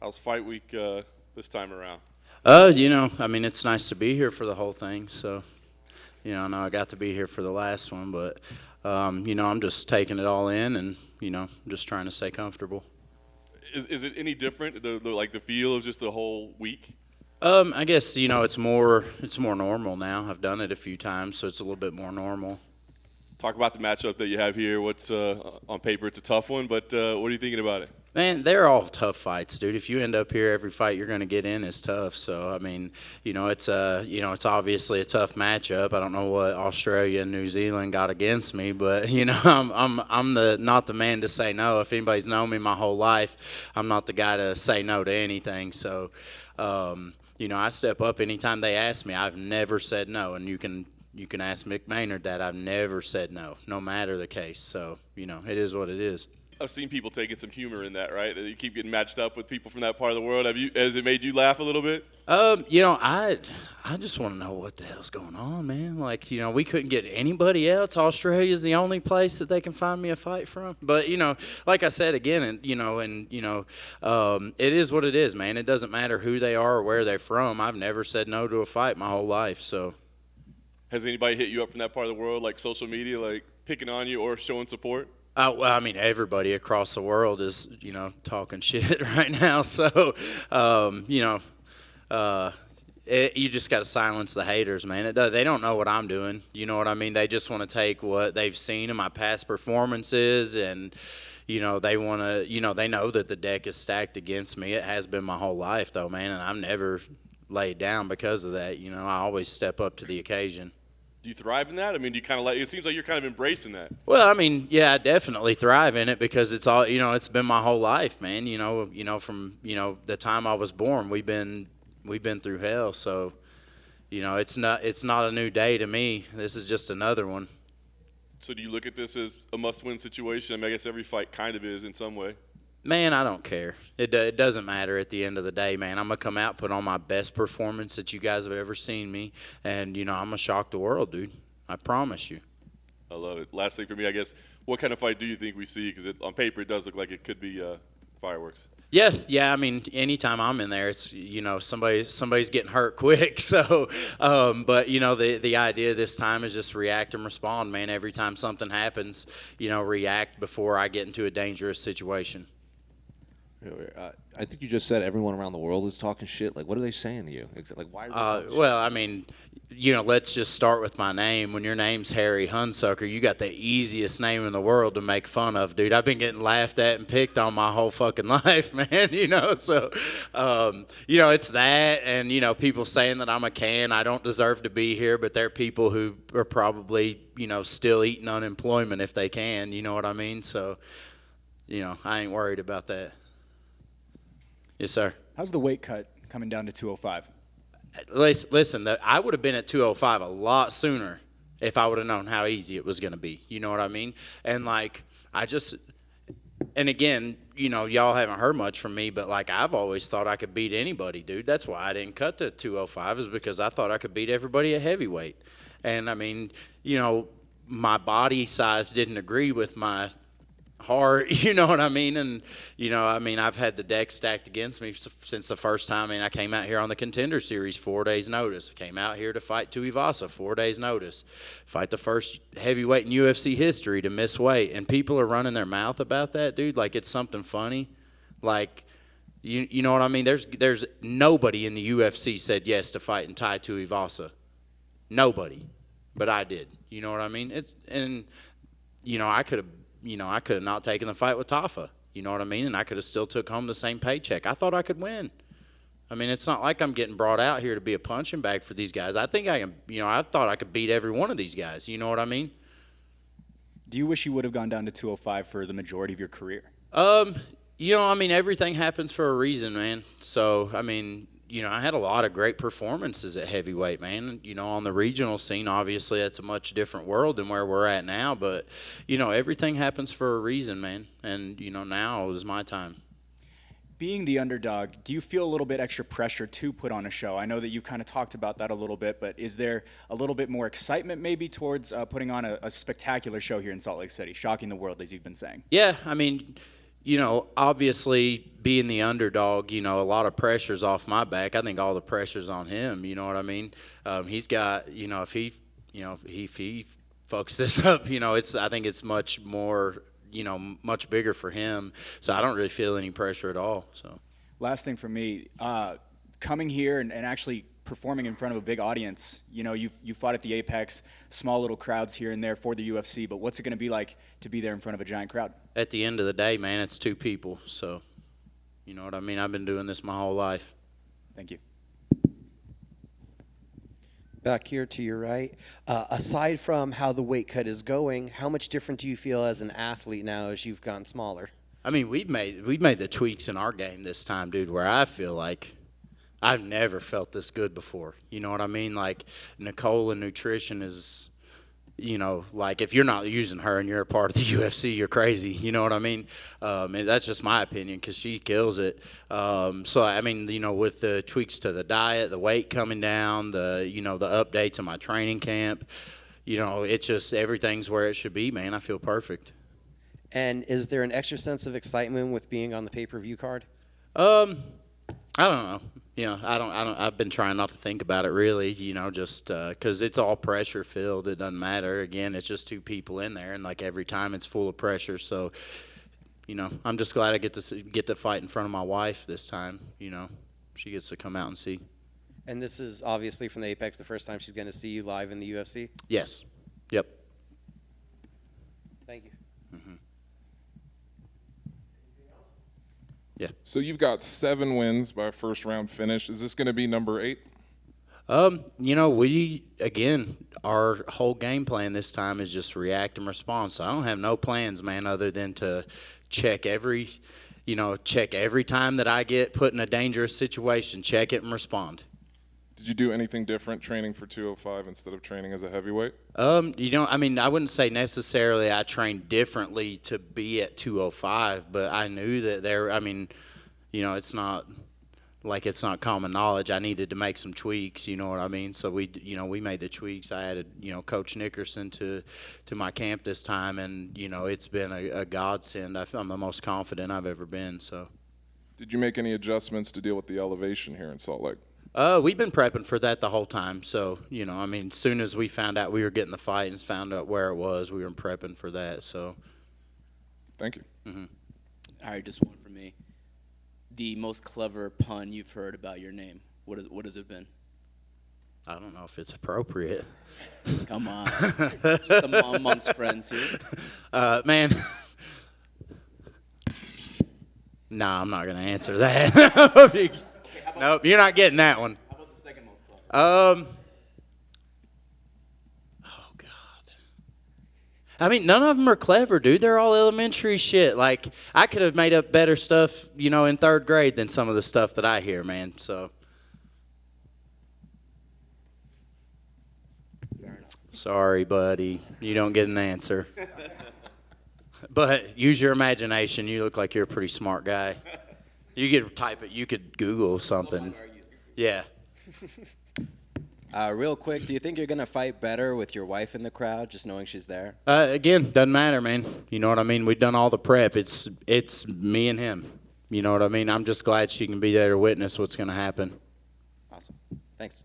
How's fight week this time around? I mean, it's nice to be here for the whole thing. So, I know I got to be here for the last one, but, I'm just taking it all in and, just trying to stay comfortable. Is it any different, the feel of just the whole week? I guess, it's more normal now. I've done it a few times, so it's a little bit more normal. Talk about the matchup that you have here. What's on paper? It's a tough one, but what are you thinking about it? Man, they're all tough fights, dude. If you end up here, every fight you're going to get in is tough. So, I mean, it's obviously a tough matchup. I don't know what Australia and New Zealand got against me, but I'm not the man to say no. If anybody's known me my whole life, I'm not the guy to say no to anything. So, I step up anytime they ask me. I've never said no, and you can ask Mick Maynard that. I've never said no matter the case. So, it is what it is. I've seen people taking some humor in that, right? That you keep getting matched up with people from that part of the world. Has it made you laugh a little bit? I just want to know what the hell's going on, man. Like, we couldn't get anybody else. Australia's the only place that they can find me a fight from. But, like I said again, it is what it is, man. It doesn't matter who they are or where they're from. I've never said no to a fight my whole life, so. Has anybody hit you up from that part of the world, like social media, like picking on you or showing support? Well, I mean, everybody across the world is, talking shit right now. So, you just got to silence the haters, man. They don't know what I'm doing. You know what I mean? They just want to take what they've seen in my past performances and, they want to, they know that the deck is stacked against me. It has been my whole life, though, man, and I've never laid down because of that. I always step up to the occasion. Do you thrive in that? I mean, do you kind of it seems like you're kind of embracing that. Well, I mean, yeah, I definitely thrive in it because it's all, it's been my whole life, man. From, the time I was born, we've been through hell. So, it's not a new day to me. This is just another one. So do you look at this as a must-win situation? I mean, I guess every fight kind of is in some way. Man, I don't care. It doesn't matter at the end of the day, man. I'm going to come out, put on my best performance that you guys have ever seen me, and, I'm going to shock the world, dude. I promise you. I love it. Last thing for me, I guess, what kind of fight do you think we see? Because on paper it does look like it could be fireworks. Yeah. I mean, anytime I'm in there, it's somebody's getting hurt quick. So, but the idea this time is just react and respond, man. Every time something happens, react before I get into a dangerous situation. I think you just said everyone around the world is talking shit. Like, what are they saying to you? Like, why? Well, I mean, let's just start with my name. When your name's Harry Hunsucker, you got the easiest name in the world to make fun of, dude. I've been getting laughed at and picked on my whole fucking life, man. So, it's that, and people saying that I'm a can. I don't deserve to be here, but there are people who are probably, still eating unemployment if they can. You know what I mean? So, I ain't worried about that. Yes, sir. How's the weight cut coming down to 205? Listen, I would have been at 205 a lot sooner if I would have known how easy it was going to be. You know what I mean? And, and again, y'all haven't heard much from me, but, I've always thought I could beat anybody, dude. That's why I didn't cut to 205 is because I thought I could beat everybody at heavyweight. And, I mean, my body size didn't agree with my heart, you know what I mean? And, I've had the deck stacked against me since the first time. I came out here on the Contender Series 4 days' notice. I came out here to fight Tuivasa 4 days' notice. Fight the first heavyweight in UFC history to miss weight. And people are running their mouth about that, dude, like it's something funny. Like, you know what I mean? There's nobody in the UFC said yes to fighting Tai Tuivasa. Nobody. But I did. You know what I mean? I could have not taken the fight with Tafa. You know what I mean? And I could have still took home the same paycheck. I thought I could win. I mean, it's not like I'm getting brought out here to be a punching bag for these guys. I think I can, I thought I could beat every one of these guys. You know what I mean? Do you wish you would have gone down to 205 for the majority of your career? Everything happens for a reason, man. So, I had a lot of great performances at heavyweight, man. On the regional scene, obviously, that's a much different world than where we're at now. But, everything happens for a reason, man. And, now is my time. Being the underdog, do you feel a little bit extra pressure to put on a show? I know that you kind of talked about that a little bit, but is there a little bit more excitement maybe towards putting on a spectacular show here in Salt Lake City, shocking the world, as you've been saying? Yeah, Obviously being the underdog, a lot of pressure's off my back. I think all the pressure's on him. You know what I mean? He's got, if he fucks this up, I think it's much more, much bigger for him. So I don't really feel any pressure at all. So. Last thing for me, coming here and actually performing in front of a big audience. You fought at the Apex, small little crowds here and there for the UFC, but what's it going to be like to be there in front of a giant crowd? At the end of the day, man, it's two people. So, you know what I mean? I've been doing this my whole life. Thank you. Back here to your right. Aside from how the weight cut is going, how much different do you feel as an athlete now as you've gotten smaller? I mean, we've made the tweaks in our game this time, dude, where I feel like I've never felt this good before. You know what I mean? Like, Nicole in nutrition is, like, if you're not using her and you're a part of the UFC, you're crazy. You know what I mean? And that's just my opinion because she kills it. So, I mean, with the tweaks to the diet, the weight coming down, the updates in my training camp, it's just everything's where it should be, man. I feel perfect. And is there an extra sense of excitement with being on the pay-per-view card? I don't know. I've been trying not to think about it really, just because it's all pressure filled. It doesn't matter. Again, it's just two people in there, and like every time it's full of pressure. So, I'm just glad I get to fight in front of my wife this time. She gets to come out and see. And this is obviously from the Apex, the first time she's going to see you live in the UFC? Yes. Yep. Thank you. Mm-hmm. Yeah. So you've got 7 wins by a first-round finish. Is this going to be number 8? Our whole game plan this time is just react and respond. So I don't have no plans, man, other than to check every time that I get put in a dangerous situation, check it and respond. Did you do anything different training for 205 instead of training as a heavyweight? I wouldn't say necessarily I trained differently to be at 205, but I knew that it's not like it's not common knowledge. I needed to make some tweaks, you know what I mean? So we made the tweaks. I added, Coach Nickerson to my camp this time, and, it's been a godsend. I'm the most confident I've ever been, so. Did you make any adjustments to deal with the elevation here in Salt Lake? We've been prepping for that the whole time. So, as soon as we found out we were getting the fight and found out where it was, we were prepping for that. So, thank you. Mm-hmm. All right, just one for me. The most clever pun you've heard about your name. What has it been? I don't know if it's appropriate. Come on. Just amongst friends here. Man. Nah, I'm not going to answer that. Nope, you're not getting that one. How about the second most clever? Oh, God. I mean, none of them are clever, dude. They're all elementary shit. Like, I could have made up better stuff, in 3rd grade than some of the stuff that I hear, man. So. Fair enough. Sorry, buddy. You don't get an answer. But use your imagination. You look like you're a pretty smart guy. You could type it. You could Google something. Yeah. Real quick, do you think you're going to fight better with your wife in the crowd, just knowing she's there? Again, doesn't matter, man. You know what I mean? We've done all the prep. It's me and him. You know what I mean? I'm just glad she can be there to witness what's going to happen. Awesome. Thanks.